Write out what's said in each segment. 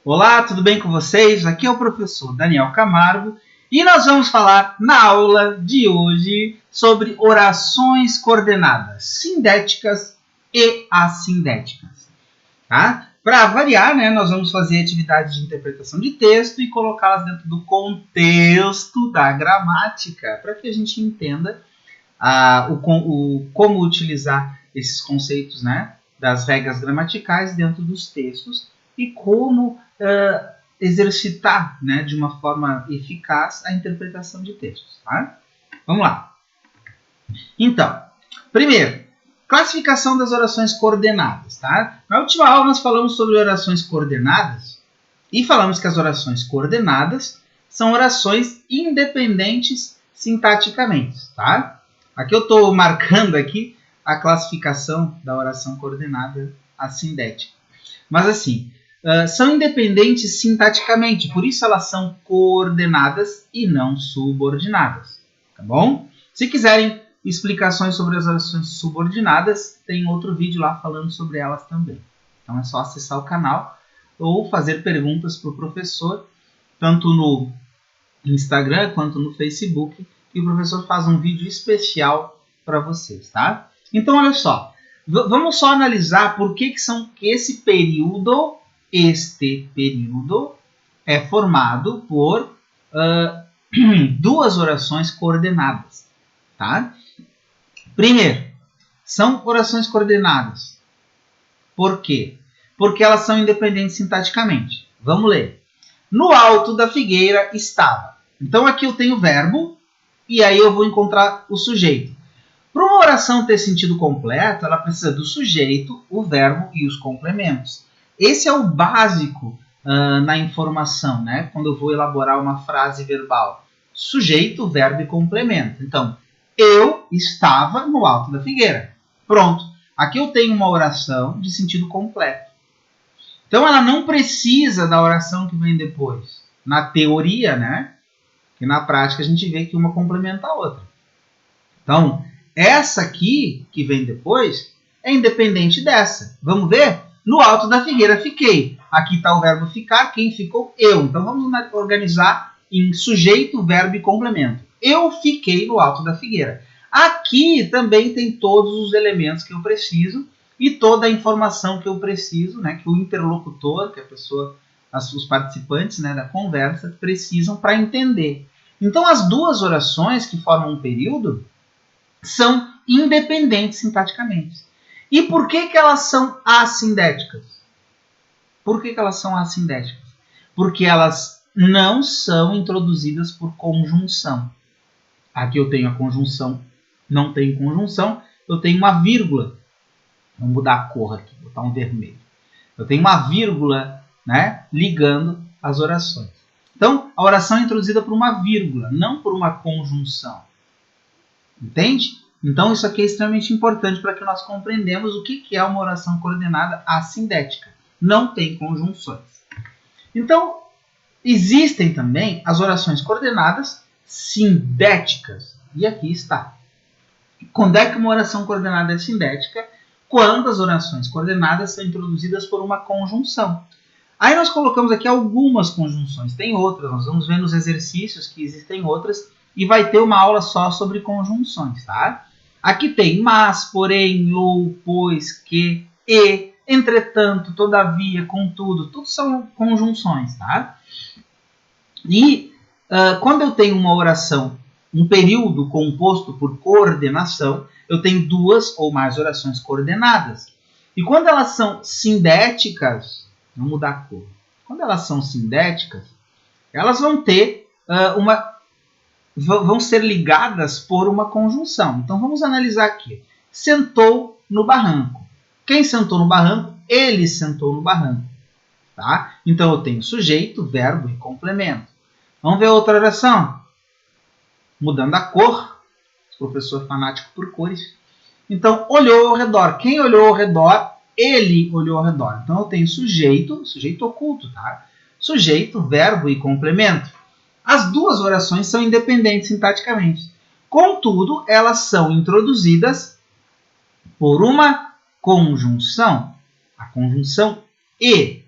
Olá, tudo bem com vocês? Aqui é o professor Daniel Camargo e nós vamos falar na aula de hoje sobre orações coordenadas sindéticas e assindéticas. Tá? Para variar, nós vamos fazer atividades de interpretação de texto e colocá-las dentro do contexto da gramática, para que a gente entenda como utilizar esses conceitos, das regras gramaticais dentro dos textos e como exercitar, de uma forma eficaz a interpretação de textos. Tá? Vamos lá. Então, primeiro, classificação das orações coordenadas. Tá? Na última aula nós falamos sobre orações coordenadas e falamos que as orações coordenadas são orações independentes sintaticamente. Tá? Aqui eu estou marcando aqui a classificação da oração coordenada assindética. Mas assim, são independentes sintaticamente, por isso elas são coordenadas e não subordinadas. Tá bom? Se quiserem explicações sobre as orações subordinadas, tem outro vídeo lá falando sobre elas também. Então é só acessar o canal ou fazer perguntas para o professor, tanto no Instagram quanto no Facebook, e o professor faz um vídeo especial para vocês, tá? Então, olha só. Vamos só analisar por que este período é formado por duas orações coordenadas, tá? Primeiro, são orações coordenadas. Por quê? Porque elas são independentes sintaticamente. Vamos ler. No alto da figueira estava. Então, aqui eu tenho o verbo e aí eu vou encontrar o sujeito. Para uma oração ter sentido completo, ela precisa do sujeito, o verbo e os complementos. Esse é o básico na informação, quando eu vou elaborar uma frase verbal. Sujeito, verbo e complemento. Então, eu estava no alto da figueira. Pronto. Aqui eu tenho uma oração de sentido completo. Então, ela não precisa da oração que vem depois. Na teoria, que na prática a gente vê que uma complementa a outra. Então, essa aqui, que vem depois, é independente dessa. Vamos ver? No alto da figueira fiquei. Aqui está o verbo ficar, quem ficou? Eu. Então, vamos organizar em sujeito, verbo e complemento. Eu fiquei no alto da figueira. Aqui também tem todos os elementos que eu preciso e toda a informação que eu preciso, que o interlocutor, que a pessoa, os participantes da conversa, precisam para entender. Então, as duas orações que formam um período são independentes sintaticamente. E por que elas são assindéticas? Por que elas são assindéticas? Porque elas não são introduzidas por conjunção. Aqui eu tenho a conjunção, não tenho conjunção, eu tenho uma vírgula. Vamos mudar a cor aqui, botar um vermelho. Eu tenho uma vírgula, ligando as orações. Então, a oração é introduzida por uma vírgula, não por uma conjunção. Entende? Então, isso aqui é extremamente importante para que nós compreendamos o que é uma oração coordenada assindética. Não tem conjunções. Então, existem também as orações coordenadas sindéticas. E aqui está. Quando é que uma oração coordenada é sindética? Quando as orações coordenadas são introduzidas por uma conjunção. Aí nós colocamos aqui algumas conjunções. Tem outras, nós vamos ver nos exercícios que existem outras. E vai ter uma aula só sobre conjunções, tá? Aqui tem mas, porém, ou, pois, que, e, entretanto, todavia, contudo. Tudo são conjunções, tá? E quando eu tenho uma oração, um período composto por coordenação, eu tenho duas ou mais orações coordenadas. E quando elas são sindéticas, vamos mudar a cor. Quando elas são sindéticas, elas vão ter vão ser ligadas por uma conjunção. Então, vamos analisar aqui. Sentou no barranco. Quem sentou no barranco? Ele sentou no barranco. Tá? Então, eu tenho sujeito, verbo e complemento. Vamos ver outra oração? Mudando a cor. Professor fanático por cores. Então, olhou ao redor. Quem olhou ao redor? Ele olhou ao redor. Então, eu tenho sujeito oculto, tá? Sujeito, verbo e complemento. As duas orações são independentes sintaticamente. Contudo, elas são introduzidas por uma conjunção. A conjunção e.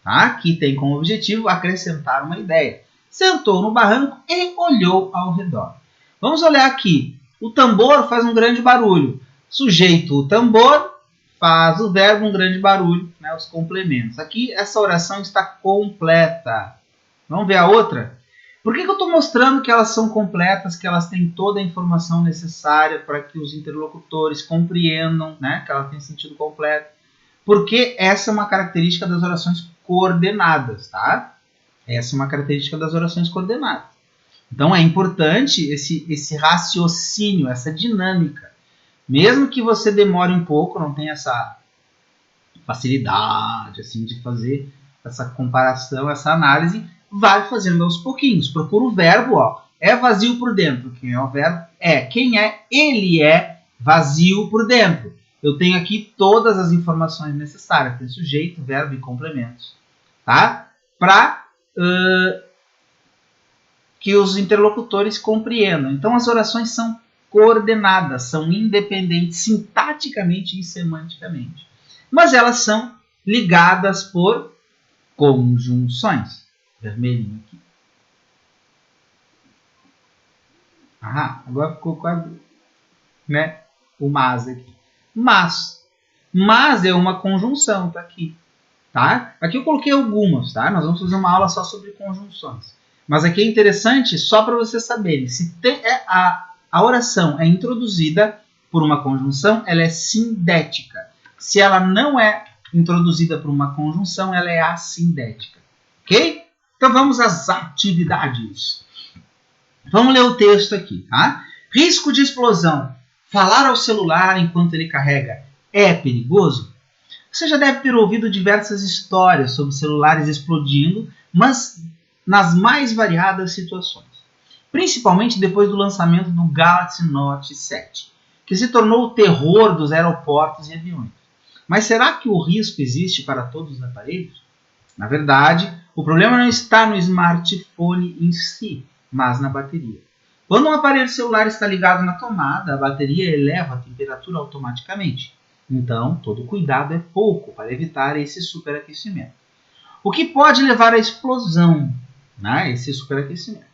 tá? Que tem como objetivo acrescentar uma ideia. Sentou no barranco e olhou ao redor. Vamos olhar aqui. O tambor faz um grande barulho. Sujeito, o tambor, faz o verbo um grande barulho, né? Os complementos. Aqui essa oração está completa. Vamos ver a outra? Por que eu estou mostrando que elas são completas, que elas têm toda a informação necessária para que os interlocutores compreendam, né? Que elas têm sentido completo? Porque essa é uma característica das orações coordenadas, tá? Essa é uma característica das orações coordenadas. Então é importante esse raciocínio, essa dinâmica. Mesmo que você demore um pouco, não tenha essa facilidade assim, de fazer essa comparação, essa análise, vai fazendo aos pouquinhos. Procura o verbo, ó, é vazio por dentro. Quem é o verbo? É. Quem é? Ele é vazio por dentro. Eu tenho aqui todas as informações necessárias. Tem sujeito, verbo e complementos. Tá? Para que os interlocutores compreendam. Então as orações são coordenadas, são independentes sintaticamente e semanticamente. Mas elas são ligadas por conjunções. Vermelhinho aqui. Ah, agora ficou quase, né? O mas aqui. Mas é uma conjunção, tá aqui. Tá? Aqui eu coloquei algumas, tá? Nós vamos fazer uma aula só sobre conjunções. Mas aqui é interessante só para vocês saberem. Se a oração é introduzida por uma conjunção, ela é sindética. Se ela não é introduzida por uma conjunção, ela é assindética. Ok? Então vamos às atividades. Vamos ler o texto aqui, tá? Risco de explosão. Falar ao celular enquanto ele carrega é perigoso? Você já deve ter ouvido diversas histórias sobre celulares explodindo, mas nas mais variadas situações. Principalmente depois do lançamento do Galaxy Note 7, que se tornou o terror dos aeroportos e aviões. Mas será que o risco existe para todos os aparelhos? Na verdade, o problema não está no smartphone em si, mas na bateria. Quando um aparelho celular está ligado na tomada, a bateria eleva a temperatura automaticamente. Então, todo cuidado é pouco para evitar esse superaquecimento. O que pode levar à explosão, né? Esse superaquecimento.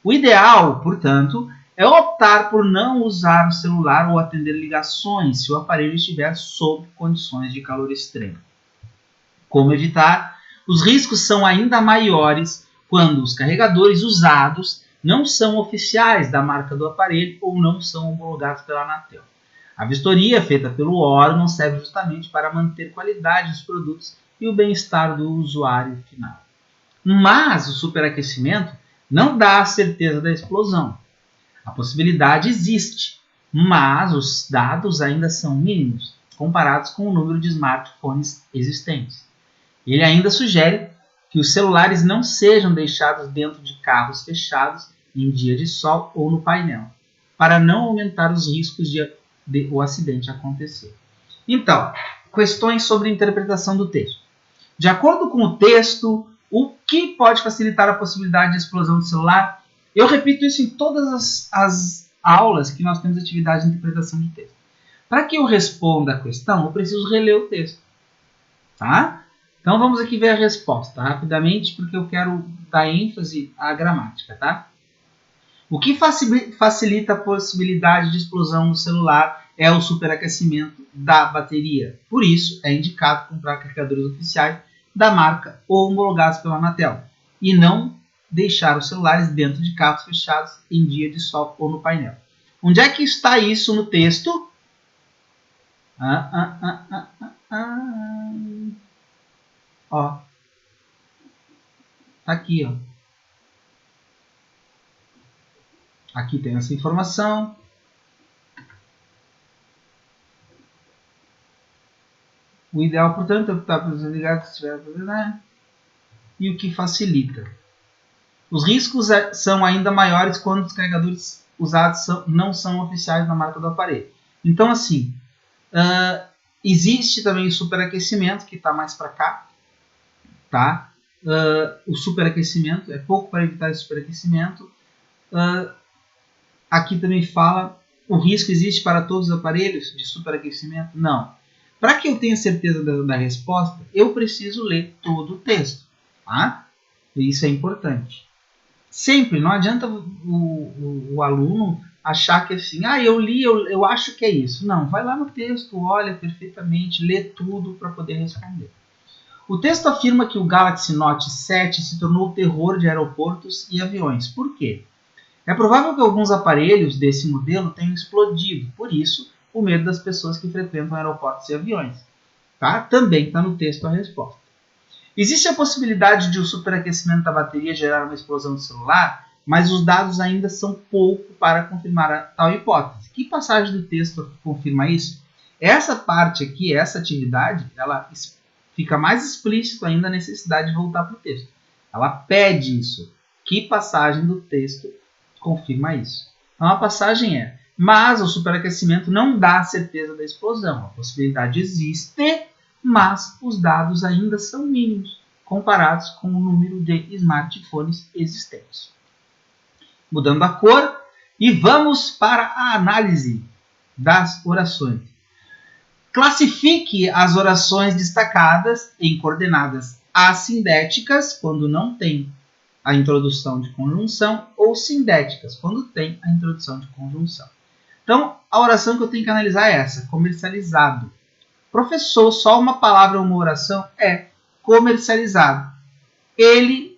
O ideal, portanto, é optar por não usar o celular ou atender ligações se o aparelho estiver sob condições de calor extremo. Como evitar? Os riscos são ainda maiores quando os carregadores usados não são oficiais da marca do aparelho ou não são homologados pela Anatel. A vistoria feita pelo órgão serve justamente para manter a qualidade dos produtos e o bem-estar do usuário final. Mas o superaquecimento não dá a certeza da explosão. A possibilidade existe, mas os dados ainda são mínimos comparados com o número de smartphones existentes. Ele ainda sugere que os celulares não sejam deixados dentro de carros fechados em dia de sol ou no painel, para não aumentar os riscos de o acidente acontecer. Então, questões sobre interpretação do texto. De acordo com o texto, o que pode facilitar a possibilidade de explosão do celular? Eu repito isso em todas as aulas que nós temos atividade de interpretação de texto. Para que eu responda a questão, eu preciso reler o texto. Tá? Então vamos aqui ver a resposta rapidamente, porque eu quero dar ênfase à gramática. Tá? O que facilita a possibilidade de explosão do celular é o superaquecimento da bateria. Por isso, é indicado comprar carregadores oficiais da marca ou homologados pela Anatel e não deixar os celulares dentro de carros fechados em dia de sol ou no painel. Onde é que está isso no texto? Ó, tá aqui, ó. Aqui tem essa informação. O ideal, portanto, é optar pelos ligados se tiver problema. E o que facilita? Os riscos são ainda maiores quando os carregadores usados não são oficiais da marca do aparelho. Então, assim, existe também o superaquecimento, que está mais para cá. Tá? O superaquecimento, é pouco para evitar esse superaquecimento. Aqui também fala, o risco existe para todos os aparelhos de superaquecimento? Não. Para que eu tenha certeza da resposta, eu preciso ler todo o texto. Tá? E isso é importante. Sempre, não adianta o aluno achar que assim, eu li, eu acho que é isso. Não, vai lá no texto, olha perfeitamente, lê tudo para poder responder. O texto afirma que o Galaxy Note 7 se tornou o terror de aeroportos e aviões. Por quê? É provável que alguns aparelhos desse modelo tenham explodido, por isso, o medo das pessoas que frequentam aeroportos e aviões. Tá? Também está no texto a resposta. Existe a possibilidade de o superaquecimento da bateria gerar uma explosão do celular, mas os dados ainda são pouco para confirmar tal hipótese. Que passagem do texto confirma isso? Essa parte aqui, essa atividade, ela fica mais explícito ainda a necessidade de voltar para o texto. Ela pede isso. Que passagem do texto confirma isso? Então a passagem é: mas o superaquecimento não dá certeza da explosão. A possibilidade existe, mas os dados ainda são mínimos comparados com o número de smartphones existentes. Mudando a cor e vamos para a análise das orações. Classifique as orações destacadas em coordenadas assindéticas, quando não tem a introdução de conjunção, ou sindéticas, quando tem a introdução de conjunção. Então, a oração que eu tenho que analisar é essa: comercializado. Professor, só uma palavra ou uma oração? É comercializado. Ele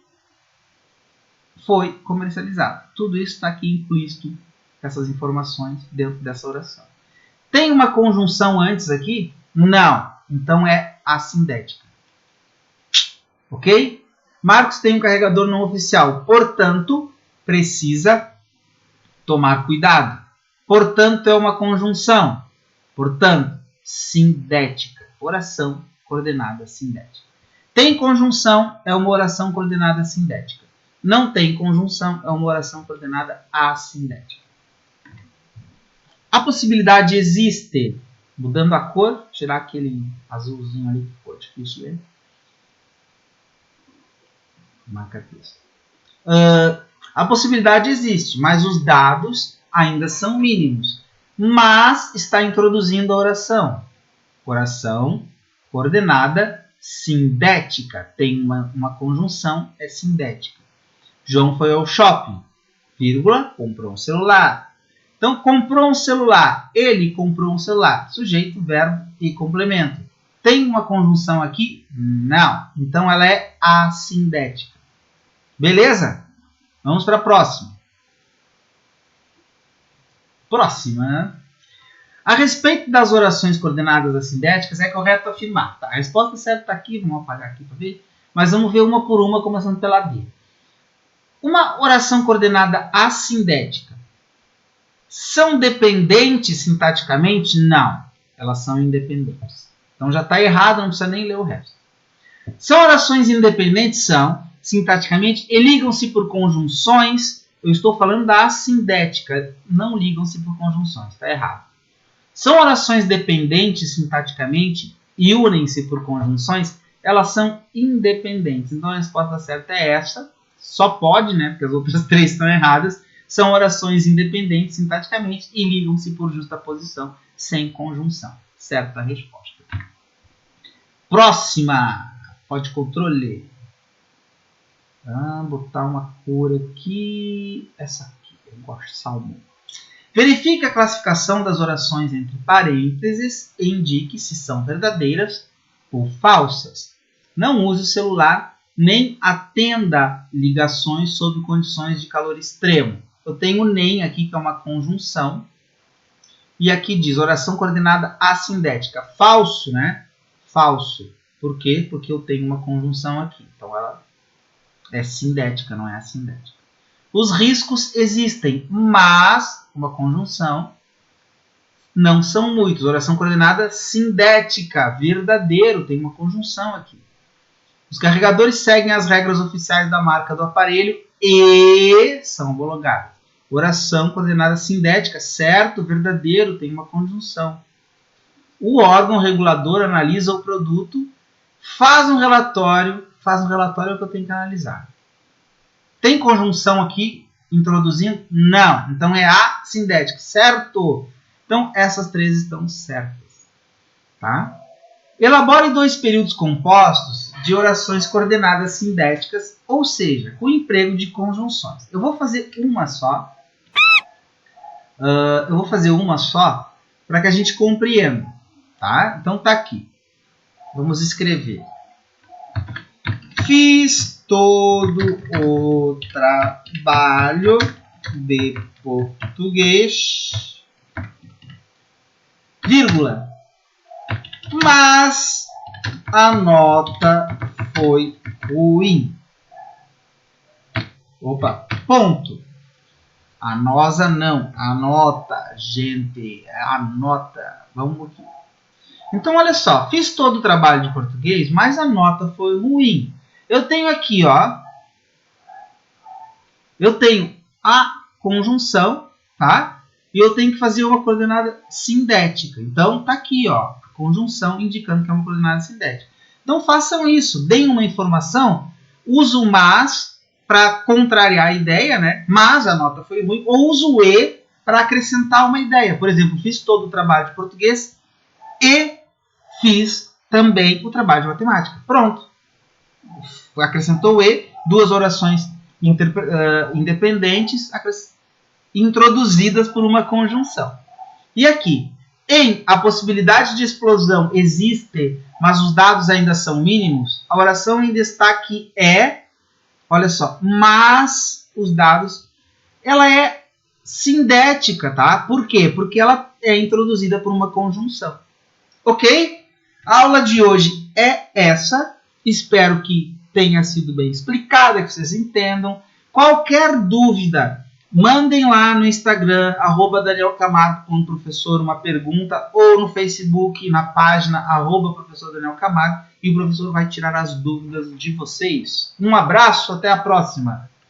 foi comercializado. Tudo isso está aqui implícito, essas informações dentro dessa oração. Tem uma conjunção antes aqui? Não. Então é assindética. Ok? Marcos tem um carregador não oficial. Portanto, precisa tomar cuidado. Portanto, é uma conjunção. Portanto, sindética. Oração coordenada sindética. Tem conjunção, é uma oração coordenada sindética. Não tem conjunção, é uma oração coordenada assindética. A possibilidade existe. Mudando a cor, tirar aquele azulzinho ali que ficou difícil ler. Marca texto. A possibilidade existe, mas os dados ainda são mínimos. Mas está introduzindo a oração. Oração coordenada sindética. Tem uma conjunção, é sindética. João foi ao shopping, vírgula, comprou um celular. Então, comprou um celular. Ele comprou um celular. Sujeito, verbo e complemento. Tem uma conjunção aqui? Não. Então, ela é assindética. Beleza? Vamos para a próxima. Próxima. A respeito das orações coordenadas assindéticas, é correto afirmar. Tá? A resposta certa está aqui. Vamos apagar aqui para ver. Mas vamos ver uma por uma, começando pela D. Uma oração coordenada assindética. São dependentes sintaticamente? Não. Elas são independentes. Então já está errado, não precisa nem ler o resto. São orações independentes? São, sintaticamente, e ligam-se por conjunções. Eu estou falando da assindética. Não ligam-se por conjunções. Está errado. São orações dependentes sintaticamente e unem-se por conjunções? Elas são independentes. Então a resposta certa é essa. Só pode, né? Porque as outras três estão erradas. São orações independentes sintaticamente e ligam-se por justaposição sem conjunção. Certa resposta. Próxima. Pode controle. Botar uma cor aqui. Essa aqui. Eu gosto de salmão. Verifique a classificação das orações entre parênteses e indique se são verdadeiras ou falsas. Não use o celular nem atenda ligações sob condições de calor extremo. Eu tenho nem aqui, que é uma conjunção. E aqui diz oração coordenada assindética. Falso, né? Falso. Por quê? Porque eu tenho uma conjunção aqui. Então ela é sindética, não é assindética. Os riscos existem, mas uma conjunção não são muitos. Oração coordenada sindética. Verdadeiro. Tem uma conjunção aqui. Os carregadores seguem as regras oficiais da marca do aparelho e são homologados. Oração coordenada sindética, certo, verdadeiro, tem uma conjunção. O órgão regulador analisa o produto, faz um relatório é o que eu tenho que analisar. Tem conjunção aqui, introduzindo? Não. Então é assindética, certo? Então essas três estão certas. Tá? Elabore 2 períodos compostos de orações coordenadas sindéticas, ou seja, com emprego de conjunções. Eu vou fazer uma só. Para que a gente compreenda, tá? Então tá aqui. Vamos escrever. Fiz todo o trabalho de português, vírgula, mas a nota foi ruim. Opa, ponto. A nosa não, a nota, gente, a nota. Vamos aqui. Então, olha só, fiz todo o trabalho de português, mas a nota foi ruim. Eu tenho aqui, ó, eu tenho a conjunção, tá? E eu tenho que fazer uma coordenada sindética. Então, tá aqui, ó, a conjunção indicando que é uma coordenada sindética. Então, façam isso, deem uma informação, usa o mas para contrariar a ideia, né? Mas a nota foi ruim, ou usa o e para acrescentar uma ideia. Por exemplo, fiz todo o trabalho de português e fiz também o trabalho de matemática. Pronto. Acrescentou o e, 2 orações independentes introduzidas por uma conjunção. E aqui, a possibilidade de explosão existe, mas os dados ainda são mínimos, a oração em destaque é, olha só, mas os dados, ela é sindética, tá? Por quê? Porque ela é introduzida por uma conjunção. Ok? A aula de hoje é essa. Espero que tenha sido bem explicada, que vocês entendam. Qualquer dúvida, mandem lá no Instagram, @danielcamargo.professor, uma pergunta, ou no Facebook, na página, @professor Daniel Camargo, e o professor vai tirar as dúvidas de vocês. Um abraço, até a próxima!